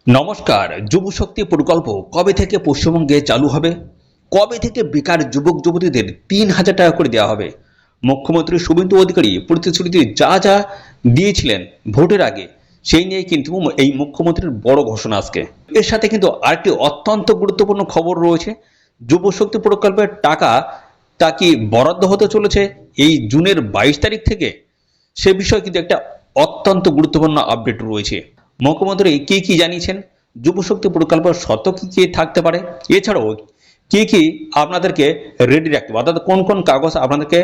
নমস্কার। যুব শক্তি প্রকল্প কবে থেকে পশ্চিমবঙ্গে চালু হবে? কবে থেকে বেকার যুবক যুবতীদের ৩,০০০ টাকা করে দেওয়া হবে? মুখ্যমন্ত্রী শুভেন্দু অধিকারী প্রতিশ্রুতি যা যা দিয়েছিলেন ভোটের আগে, সেই নিয়ে কিন্তু এই মুখ্যমন্ত্রীর বড় ঘোষণা আজকে। এর সাথে কিন্তু আরেকটি অত্যন্ত গুরুত্বপূর্ণ খবর রয়েছে। যুব শক্তি প্রকল্পের টাকা তা কি বরাদ্দ হতে চলেছে এই জুনের ২২ তারিখ থেকে? সে বিষয়ে কিন্তু একটা অত্যন্ত গুরুত্বপূর্ণ আপডেট রয়েছে। মুখ্যমন্ত্রী কি কি জানিয়েছেন, যুবশক্তি প্রকল্পের শর্ত কি কি থাকতে পারে, এছাড়াও কি কি আপনাদেরকে রেডি রাখতে হবে, অর্থাৎ কোন কোন কাগজ আপনাদেরকে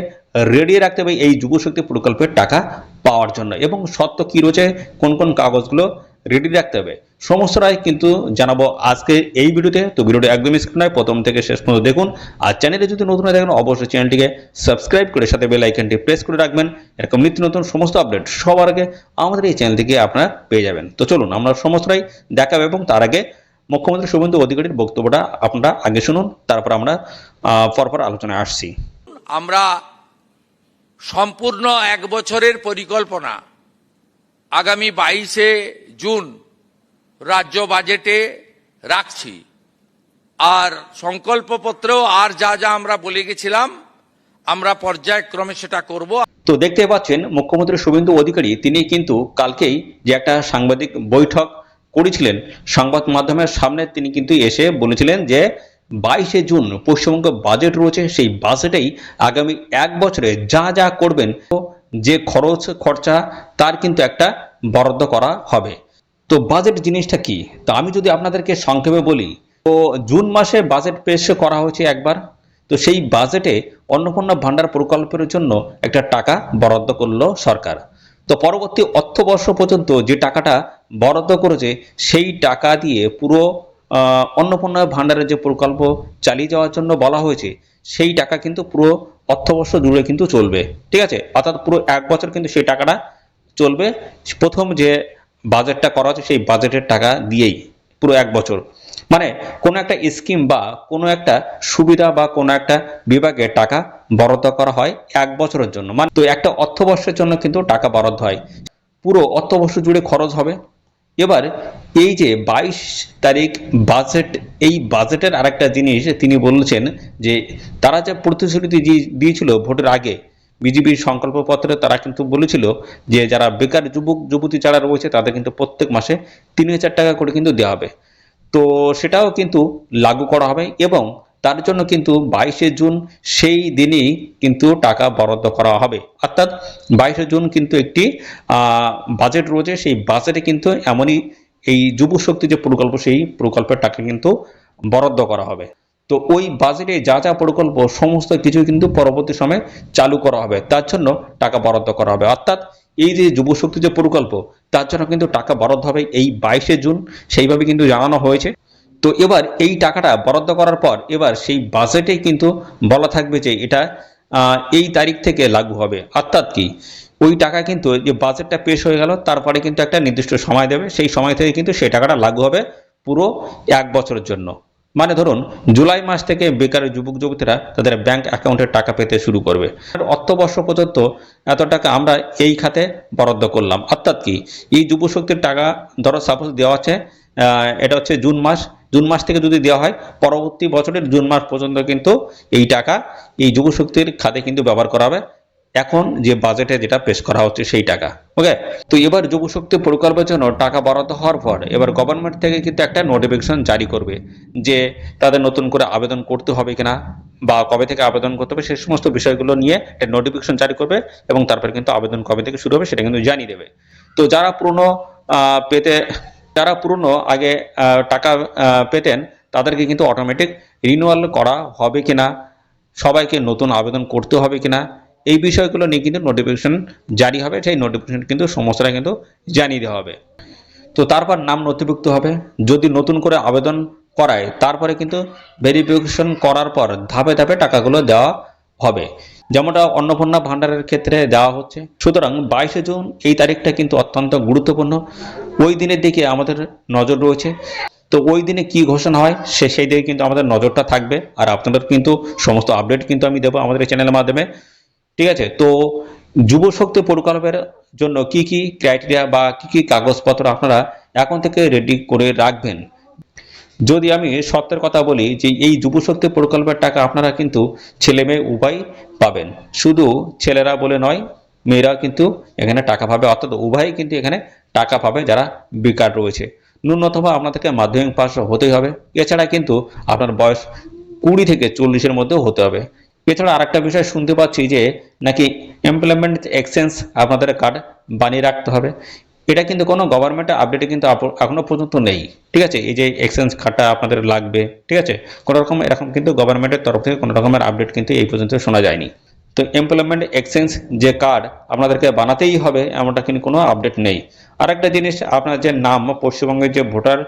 রেডি রাখতে হবে এই যুবশক্তি প্রকল্পের টাকা পাওয়ার জন্য, এবং শর্ত কি রয়েছে, কোন কোন কাগজগুলো রেডি রাখতে হবে, সমস্তটাই কিন্তু জানাবো আজকে এই ভিডিওতে। তো ভিডিওটি একদম স্ক্রিন নয়, প্রথম থেকে শেষ পর্যন্ত দেখুন। আর চ্যানেলে যদি নতুন হয়ে থাকেন অবশ্যই চ্যানেলটিকে সাবস্ক্রাইব করে সাথে বেল আইকনটি প্রেস করে রাখবেন। এরকম নিত্য নতুন সমস্ত আপডেট সবার আগে আমাদের এই চ্যানেল থেকে আপনারা পেয়ে যাবেন। তো চলুন আমরা সমস্তটাই দেখাবো, এবং তার আগে মুখ্যমন্ত্রী শুভেন্দু অধিকারীর বক্তব্যটা আপনারা আগে শুনুন, তারপর আমরা পরপর আলোচনায় আসছি। আমরা সম্পূর্ণ এক বছরের পরিকল্পনা আগামী 22শে জুন রাজ্য বাজেটে রাখছি। আর সংকল্পপত্রেও আর যা যা আমরা বলে গেছিলাম আমরা পর্যায়ক্রমে সেটা করব। তো দেখতে পাচ্ছেন মুখ্যমন্ত্রী শুভেন্দু অধিকারী তিনি কিন্তু কালকেই যে একটা সাংবাদিক বৈঠক করেছিলেন সংবাদ মাধ্যমের সামনে, তিনি কিন্তু এসে বলেছিলেন যে 22শে জুন পশ্চিমবঙ্গ বাজেট রয়েছে, সেই বাজেটেই আগামী এক বছরে যা যা করবেন, যে খরচ খরচা তার কিন্তু একটা বরাদ্দ করা হবে। তো বাজেট জিনিসটা কি, তা আমি যদি আপনাদেরকে সংক্ষেপে বলি, তো জুন মাসে বাজেট পেশ করা হয়েছে একবার। তো সেই বাজেটে অন্নপূর্ণা ভান্ডার প্রকল্পের জন্য একটা টাকা বরাদ্দ করলো সরকার। তো পরবর্তী অর্থবর্ষ পর্যন্ত যে টাকাটা বরাদ্দ করেছে সেই টাকা দিয়ে পুরো অন্নপূর্ণা ভান্ডারের যে প্রকল্প চালিয়ে যাওয়ার জন্য বলা হয়েছে, সেই টাকা কিন্তু পুরো অর্থবর্ষ জুড়ে কিন্তু চলবে। ঠিক আছে, অর্থাৎ পুরো এক বছর কিন্তু সেই টাকাটা চলবে। প্রথম যে বাজেটটা করা হচ্ছে সেই বাজেটের টাকা দিয়েই পুরো এক বছর, মানে কোনো একটা স্কিম বা কোনো একটা সুবিধা বা কোনো একটা বিভাগে টাকা বরাদ্দ করা হয় এক বছরের জন্য, মানে তো একটা অর্থবর্ষের জন্য কিন্তু টাকা বরাদ্দ হয়, পুরো অর্থবর্ষ জুড়ে খরচ হবে। এবার এই যে 22 তারিখ বাজেট, এই বাজেটের আরেকটা জিনিস তিনি বলেছেন যে তারা যে প্রতিশ্রুতি দিয়েছিল ভোটের আগে, বিজেপির সংকল্পপত্রে তারা কিন্তু বলেছিল যে যারা বেকার যুবক যুবতী যারা রয়েছে তাদের কিন্তু প্রত্যেক মাসে ৩,০০০ টাকা করে কিন্তু দেওয়া হবে। তো সেটাও কিন্তু লাগু করা হবে, এবং তার জন্য কিন্তু 22শে জুন সেই দিনই কিন্তু টাকা বরাদ্দ করা হবে। অর্থাৎ 22শে জুন কিন্তু একটি বাজেট রয়েছে, সেই বাজেটে কিন্তু এমনই এই যুব শক্তি যে প্রকল্প সেই প্রকল্পের টাকা কিন্তু বরাদ্দ করা হবে। তো ওই বাজেটে যা যা প্রকল্প সমস্ত কিছু কিন্তু পরবর্তী সময়ে চালু করা হবে, তার জন্য টাকা বরাদ্দ করা হবে। অর্থাৎ এই যে যুব শক্তি যে প্রকল্প তার জন্য কিন্তু টাকা বরাদ্দ হবে এই 22শে জুন, সেইভাবে কিন্তু জানানো হয়েছে। তো এবার এই টাকাটা বরাদ্দ করার পর এবার সেই বাজেটে কিন্তু বলা থাকবে যে এটা এই তারিখ থেকে লাগু হবে। অর্থাৎ কি, ওই টাকা কিন্তু যে বাজেটটা পেশ হয়ে গেল তারপরে কিন্তু একটা নির্দিষ্ট সময় দেবে, সেই সময় থেকে কিন্তু সেই টাকাটা লাগু হবে পুরো এক বছরের জন্য। মানে ধরুন জুলাই মাস থেকে বেকার যুবক যুবতীরা তাদের ব্যাংক অ্যাকাউন্টে টাকা পেতে শুরু করবে। অর্থবর্ষ পর্যন্ত এত টাকা আমরা এই খাতে বরাদ্দ করলাম। অর্থাৎ কি, এই যুব শক্তির টাকা ধরো সাপোজ দেওয়া আছে, এটা হচ্ছে জুন মাস, জুন মাস থেকে যদি দেওয়া হয় পরবর্তী বছরের জুন মাস পর্যন্ত কিন্তু এই টাকা এই যুব শক্তির খাতে কিন্তু ব্যবহার করা হবে, এখন যে বাজেটে যেটা পেশ করা হচ্ছে সেই টাকা। ওকে, তো এবার যুব শক্তি প্রকল্পের জন্য টাকা বরাদ্দ হওয়ার পর এবার গভর্নমেন্ট থেকে কিন্তু একটা নোটিফিকেশন জারি করবে যে তাদের নতুন করে আবেদন করতে হবে কিনা বা কবে থেকে আবেদন করতে হবে, সেই সমস্ত বিষয়গুলো নিয়ে একটা নোটিফিকেশন জারি করবে, এবং তারপর কিন্তু আবেদন কবে থেকে শুরু হবে সেটা কিন্তু জানিয়ে দেবে। তো যারা পুরনো পেতে যারা পুরনো আগে টাকা পেতেন তাদেরকে কিন্তু অটোমেটিক রিনিউয়াল করা হবে কিনা, সবাইকে নতুন আবেদন করতে হবে কিনা, এই বিষয়গুলো নিয়ে কিন্তু নোটিফিকেশন জারি হবে। সেই নোটিফিকেশন কিন্তু সমস্তটা কিন্তু জানিয়ে দেওয়া হবে। তো তারপর নাম নথিভুক্ত হবে, যদি নতুন করে আবেদন করায় তারপরে কিন্তু ভেরিফিকেশন করার পর ধাপে ধাপে টাকাগুলো দেওয়া হবে, যেমনটা অন্নপূর্ণা ভান্ডারের ক্ষেত্রে দেওয়া হচ্ছে। সুতরাং 22শে জুন এই তারিখটা কিন্তু অত্যন্ত গুরুত্বপূর্ণ, ওই দিনের দিকে আমাদের নজর রয়েছে। তো ওই দিনে কি ঘোষণা হয় সেই দিকে কিন্তু আমাদের নজরটা থাকবে, আর আপনাদের কিন্তু সমস্ত আপডেট কিন্তু আমি দেবো আমাদের এই চ্যানেলের মাধ্যমে। ঠিক আছে, তো যুব শক্তি প্রকল্পের জন্য কি কি ক্রাইটেরিয়া বা কি কি কাগজপত্র আপনারা এখন থেকে রেডি করে রাখবেন। যদি আমি সত্যের কথা বলি যে এই যুবশক্তি প্রকল্পের টাকা আপনারা কিন্তু ছেলে মেয়ে উভয় পাবেন, শুধু ছেলেরা বলে নয়, মেয়েরা কিন্তু এখানে টাকা পাবে, অর্থাৎ উভয়ই কিন্তু এখানে টাকা পাবে যারা বেকার রয়েছে। ন্যূনতম আপনাদেরকে মাধ্যমিক পাস হতেই হবে, এছাড়া কিন্তু আপনার বয়স 20 থেকে 40-এর মধ্যেও হতে হবে। এছাড়া আরেকটা বিষয় শুনতে পাচ্ছি যে নাকি এমপ্লয়মেন্ট এক্সচেঞ্জ আপনাদের কার্ড বানিয়ে রাখতে হবে। এটা কিন্তু কোনো গভর্নমেন্টের আপডেটে কিন্তু এখনো পর্যন্ত নেই, ঠিক আছে? এই যে এক্সচেঞ্জ কার্ডটা আপনাদের লাগবে, ঠিক আছে? কোনো রকম এরকম কিন্তু গভর্নমেন্টের তরফ থেকে কোনো রকমের আপডেট কিন্তু এই পর্যন্ত শোনা যায়নি। তো এমপ্লয়মেন্ট এক্সচেঞ্জ যে কার্ড আপনাদেরকে বানাতেই হবে এমনটা কিন্তু কোনো আপডেট নেই। আরেকটা জিনিস, আপনার যে নাম পশ্চিমবঙ্গের যে ভোটার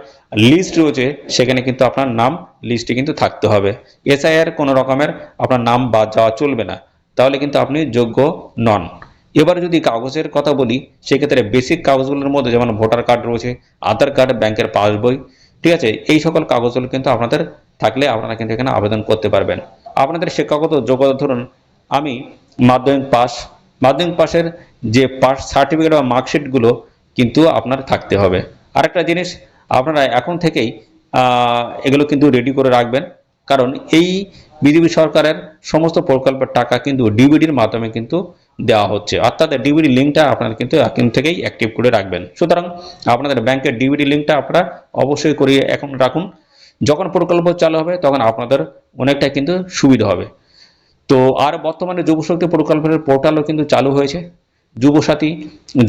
লিস্ট রয়েছে সেখানে কিন্তু আপনার নাম লিস্টে কিন্তু থাকতে হবে। এসআইআর কোনো রকমের আপনার নাম বাদ যাওয়া চলবে না, তাহলে কিন্তু আপনি যোগ্য নন। এবার যদি কাগজের কথা বলি, সেক্ষেত্রে বেসিক কাগজগুলোর মধ্যে যেমন ভোটার কার্ড রয়েছে, আধার কার্ড, ব্যাংকের পাসবই, ঠিক আছে? এই সকল কাগজগুলো কিন্তু আপনাদের থাকলে আপনারা কিন্তু এখানে আবেদন করতে পারবেন। আপনাদের শিক্ষাগত যোগ্যতা, ধরুন আমি মাধ্যমিক পাসের যে পাস সার্টিফিকেট বা মার্কশিটগুলো কিন্তু আপনার থাকতে হবে। আরেকটা জিনিস, আপনারা এখন থেকেই এগুলো কিন্তু রেডি করে রাখবেন, কারণ এই বিজেপি সরকারের সমস্ত প্রকল্পের টাকা কিন্তু ডিবিডির মাধ্যমে কিন্তু দেওয়া হচ্ছে, অর্থাৎ ডিবিডি লিঙ্কটা আপনারা কিন্তু এখন থেকেই অ্যাক্টিভ করে রাখবেন। সুতরাং আপনাদের ব্যাংকের ডিবিডি লিঙ্কটা আপনারা অবশ্যই করিয়ে এখন রাখুন। যখন প্রকল্প চালু হবে তখন আপনাদের অনেকটা কিন্তু সুবিধা হবে। তো আর বর্তমানে যুবশক্তি প্রকল্পের পোর্টালও কিন্তু চালু হয়েছে। যুবসাথী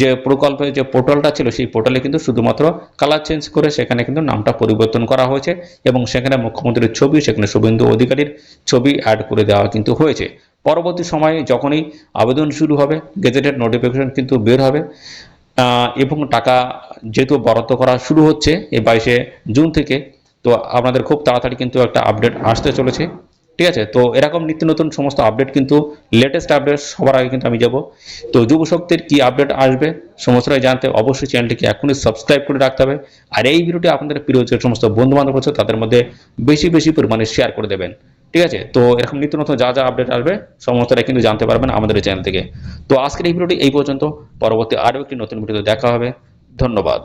যে প্রকল্পের যে পোর্টালটা ছিল সেই পোর্টালে কিন্তু শুধুমাত্র কালার চেঞ্জ করে সেখানে কিন্তু নামটা পরিবর্তন করা হয়েছে এবং সেখানে মুখ্যমন্ত্রীর ছবি, সেখানে শুভেন্দু অধিকারীর ছবি অ্যাড করে দেওয়া কিন্তু হয়েছে। পরবর্তী সময়ে যখনই আবেদন শুরু হবে, গেজেটেড নোটিফিকেশন কিন্তু বের হবে এবং টাকা যেহেতু বরাদ্দ করা শুরু হচ্ছে এই 22শে জুন থেকে, তো আপনাদের খুব তাড়াতাড়ি কিন্তু একটা আপডেট আসতে চলেছে, ঠিক আছে? তো এরকম নিত্য নতুন সমস্ত আপডেট কিন্তু লেটেস্ট আপডেট সবার আগে কিন্তু আমি যাব। তো যুবশক্তির কি আপডেট আসবে সমস্তটাই জানতে অবশ্যই চ্যানেলটিকে এখনই সাবস্ক্রাইব করে রাখতে হবে। আর এই ভিডিওটি আপনাদের প্রিয় যে সমস্ত বন্ধু বান্ধব আছে তাদের মধ্যে বেশি বেশি পরিমাণে শেয়ার করে দেবেন, ঠিক আছে? তো এরকম নিত্য নতুন যা যা আপডেট আসবে সমস্তটাই কিন্তু জানতে পারবেন আমাদের এই চ্যানেল থেকে। তো আজকের এই ভিডিওটি এই পর্যন্ত, পরবর্তী আরও একটি নতুন ভিডিওতে দেখা হবে। ধন্যবাদ।